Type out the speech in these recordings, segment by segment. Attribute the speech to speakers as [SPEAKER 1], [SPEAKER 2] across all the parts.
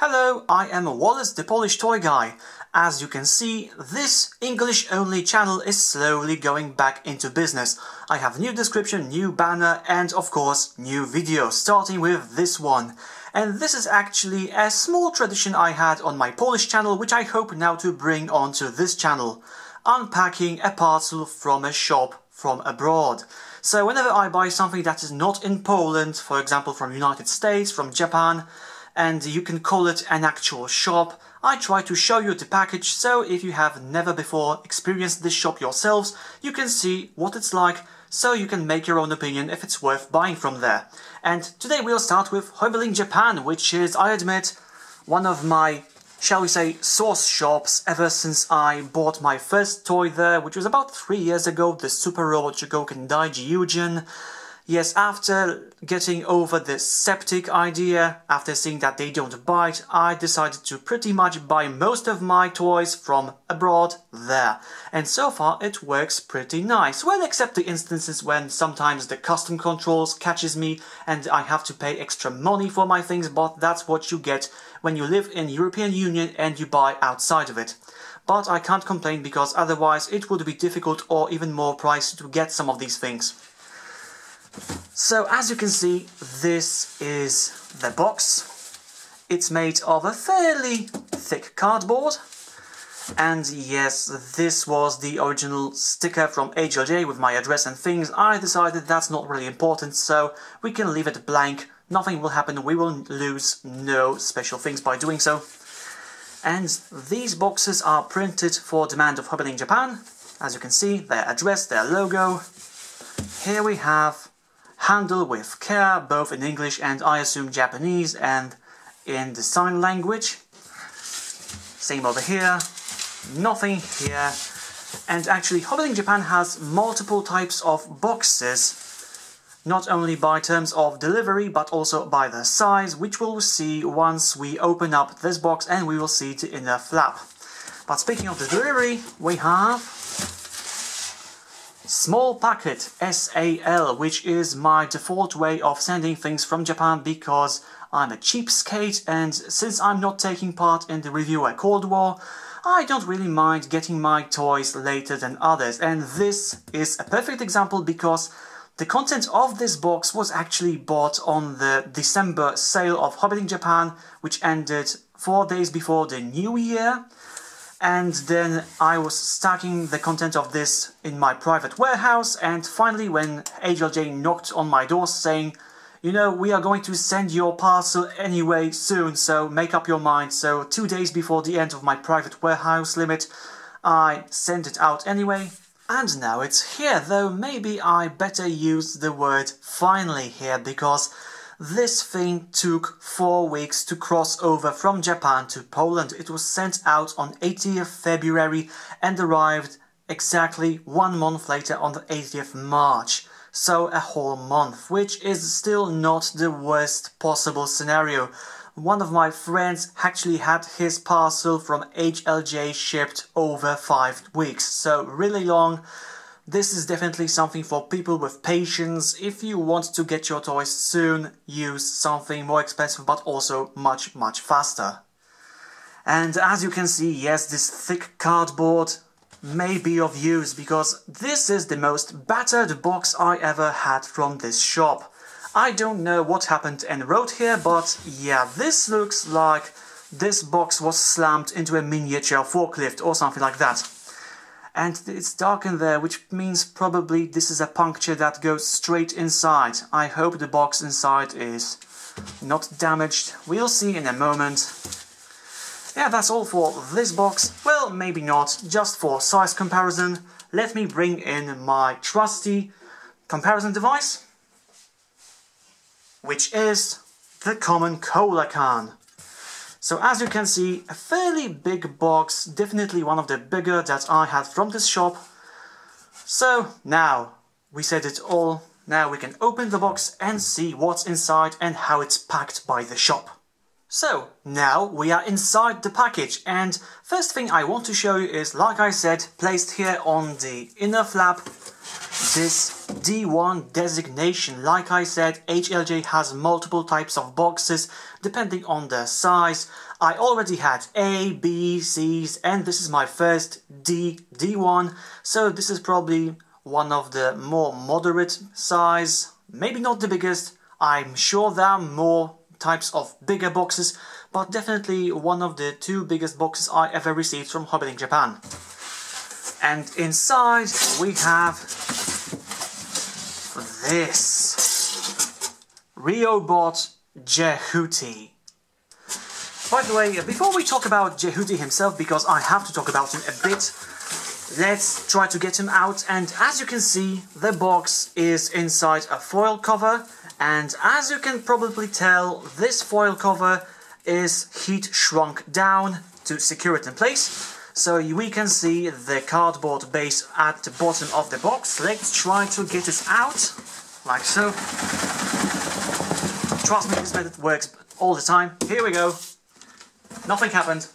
[SPEAKER 1] Hello, I am Wallas, the Polish toy guy. As you can see, this English-only channel is slowly going back into business. I have new description, new banner, and of course, new video, starting with this one. And this is actually a small tradition I had on my Polish channel, which I hope now to bring onto this channel. Unpacking a parcel from a shop from abroad. So whenever I buy something that is not in Poland, for example from United States, from Japan, and you can call it an actual shop, I try to show you the package, so if you have never before experienced this shop yourselves, you can see what it's like, so you can make your own opinion if it's worth buying from there. And today we'll start with Hobbylink Japan, which is, I admit, one of my, shall we say, source shops ever since I bought my first toy there, which was about 3 years ago, the Super Robot Jogoken Daijyujin. Yes, after getting over the septic idea, after seeing that they don't bite, I decided to pretty much buy most of my toys from abroad there. And so far it works pretty nice. Well, except the instances when sometimes the custom controls catches me and I have to pay extra money for my things, but that's what you get when you live in European Union and you buy outside of it. But I can't complain because otherwise it would be difficult or even more pricey to get some of these things. So, as you can see, this is the box. It's made of a fairly thick cardboard. And yes, this was the original sticker from HLJ with my address and things. I decided that's not really important, so we can leave it blank. Nothing will happen, we will lose no special things by doing so. And these boxes are printed for demand of Hobbylink Japan. As you can see, their address, their logo. Here we have handle with care, both in English and I assume Japanese and in the sign language. Same over here, nothing here. And actually Hobbylink Japan has multiple types of boxes, not only by terms of delivery but also by the size, which we'll see once we open up this box and we will see the inner flap. But speaking of the delivery, we have small packet, SAL, which is my default way of sending things from Japan because I'm a cheapskate, and since I'm not taking part in the reviewer Cold War, I don't really mind getting my toys later than others. And this is a perfect example because the content of this box was actually bought on the December sale of Hobbylink Japan, which ended 4 days before the New Year. And then I was stacking the content of this in my private warehouse, and finally when HLJ knocked on my door saying, you know, we are going to send your parcel anyway soon, so make up your mind. So 2 days before the end of my private warehouse limit, I sent it out anyway. And now it's here, though maybe I better use the word finally here, because this thing took 4 weeks to cross over from Japan to Poland. It was sent out on 80th February and arrived exactly 1 month later on the 80th March. So a whole month, which is still not the worst possible scenario. One of my friends actually had his parcel from HLJ shipped over 5 weeks, so really long. This is definitely something for people with patience. If you want to get your toys soon, use something more expensive but also much faster. And as you can see, yes, this thick cardboard may be of use because this is the most battered box I ever had from this shop. I don't know what happened and wrote here, but yeah, this looks like this box was slammed into a miniature forklift or something like that. And it's dark in there, which means probably this is a puncture that goes straight inside. I hope the box inside is not damaged. We'll see in a moment. Yeah, that's all for this box. Well, maybe not, just for size comparison. Let me bring in my trusty comparison device, which is the common cola can. So as you can see, a fairly big box, definitely one of the bigger that I had from this shop. So now we said it all, now we can open the box and see what's inside and how it's packed by the shop. So now we are inside the package, and first thing I want to show you is, like I said, placed here on the inner flap, this D1 designation. Like I said, HLJ has multiple types of boxes depending on their size. I already had A, B, C's, and this is my first D1, so this is probably one of the more moderate size, maybe not the biggest. I'm sure there are more types of bigger boxes, but definitely one of the 2 biggest boxes I ever received from Hobbylink Japan. And inside we have this Ryobot Jehuti. By the way, before we talk about Jehuti himself, because I have to talk about him a bit, let's try to get him out. And as you can see, the box is inside a foil cover, and as you can probably tell, this foil cover is heat shrunk down to secure it in place. So we can see the cardboard base at the bottom of the box. Let's try to get it out, like so. Trust me, this method works all the time. Here we go. Nothing happened.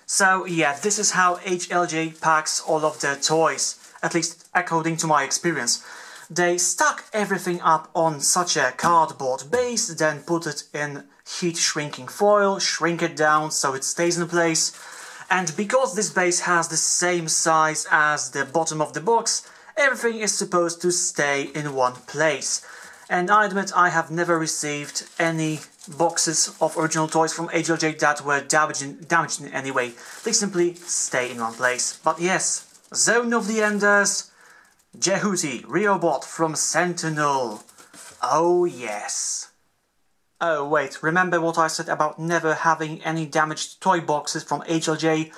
[SPEAKER 1] So yeah, this is how HLJ packs all of their toys, at least according to my experience. They stack everything up on such a cardboard base, then put it in heat shrinking foil, shrink it down so it stays in place. And because this base has the same size as the bottom of the box, everything is supposed to stay in one place. And I admit I have never received any boxes of original toys from HLJ that were damaged in any way. They simply stay in one place. But yes, Zone of the Enders, Jehuti, Ryobot from sen-ti-nel. Oh yes. Oh wait, remember what I said about never having any damaged toy boxes from HLJ?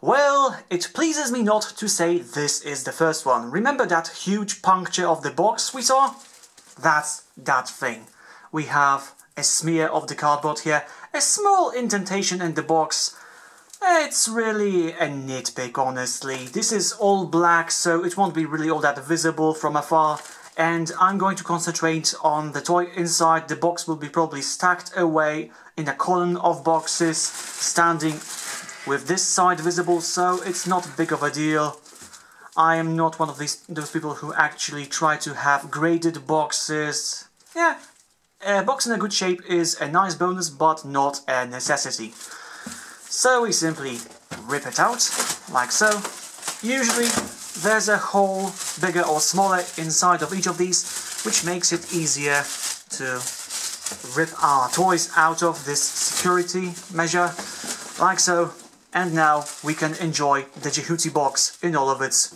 [SPEAKER 1] Well, it pleases me not to say this is the first one. Remember that huge puncture of the box we saw? That's that thing. We have a smear of the cardboard here, a small indentation in the box. It's really a nitpick, honestly. This is all black, so it won't be really all that visible from afar. And I'm going to concentrate on the toy inside. The box will be probably stacked away in a column of boxes, standing with this side visible, so it's not big of a deal. I am not one of those people who actually try to have graded boxes. Yeah, a box in a good shape is a nice bonus, but not a necessity. So we simply rip it out, like so. Usually there's a hole, bigger or smaller, inside of each of these, which makes it easier to rip our toys out of this security measure, like so. And now we can enjoy the Jehuti box in all of its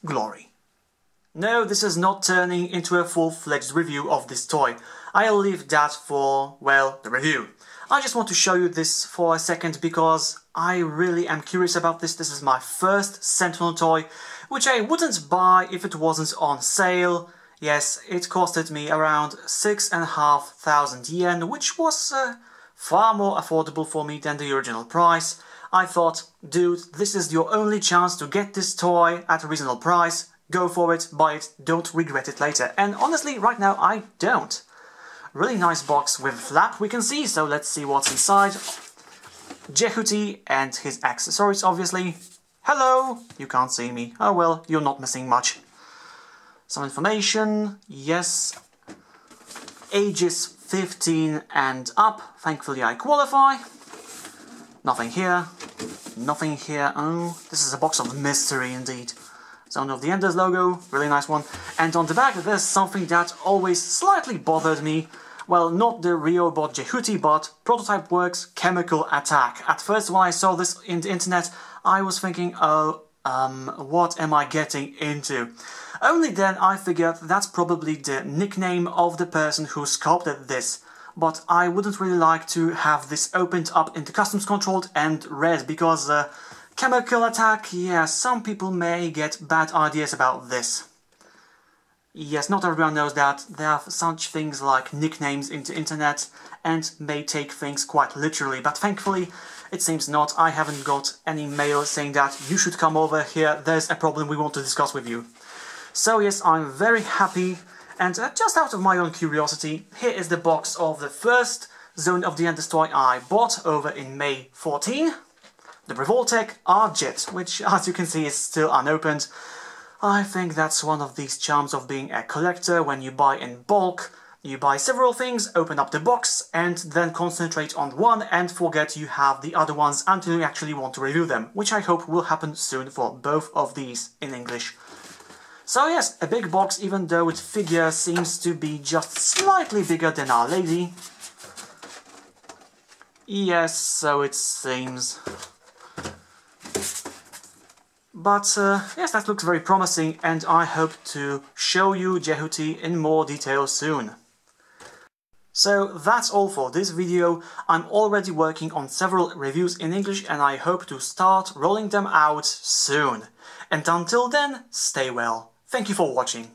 [SPEAKER 1] glory. No, this is not turning into a full-fledged review of this toy. I'll leave that for, well, the review. I just want to show you this for a second because I really am curious about this. This is my first sen-ti-nel toy, which I wouldn't buy if it wasn't on sale. Yes, it costed me around 6,500 yen, which was far more affordable for me than the original price. I thought, dude, this is your only chance to get this toy at a reasonable price. Go for it, buy it, don't regret it later. And honestly, right now, I don't. Really nice box with flap we can see, so let's see what's inside. Jehuti and his accessories, obviously. Hello! You can't see me. Oh well, you're not missing much. Some information, yes. Ages 15 and up. Thankfully I qualify. Nothing here. Nothing here. Oh, this is a box of mystery indeed. Zone of the Enders logo, really nice one. And on the back there's something that always slightly bothered me. Well, not the Ryobot Jehuti, but Prototype Works Chemical Attack. At first when I saw this in the internet, I was thinking, oh, what am I getting into? Only then I figured that's probably the nickname of the person who sculpted this. But I wouldn't really like to have this opened up into customs controlled and read, because Chemical Attack, yeah, some people may get bad ideas about this. Yes, not everyone knows that there are such things like nicknames in the internet and may take things quite literally, but thankfully it seems not. I haven't got any mail saying that you should come over here, there's a problem we want to discuss with you. So yes, I'm very happy, and just out of my own curiosity, here is the box of the first Zone of the Enders toy I bought over in May 14. The Revoltech R-Jet, which as you can see is still unopened. I think that's one of these charms of being a collector. When you buy in bulk, you buy several things, open up the box, and then concentrate on one and forget you have the other ones until you actually want to review them, which I hope will happen soon for both of these in English. So yes, a big box, even though its figure seems to be just slightly bigger than Our Lady. Yes, so it seems. But yes, that looks very promising, and I hope to show you Jehuti in more detail soon. So that's all for this video. I'm already working on several reviews in English, and I hope to start rolling them out soon. And until then, stay well. Thank you for watching.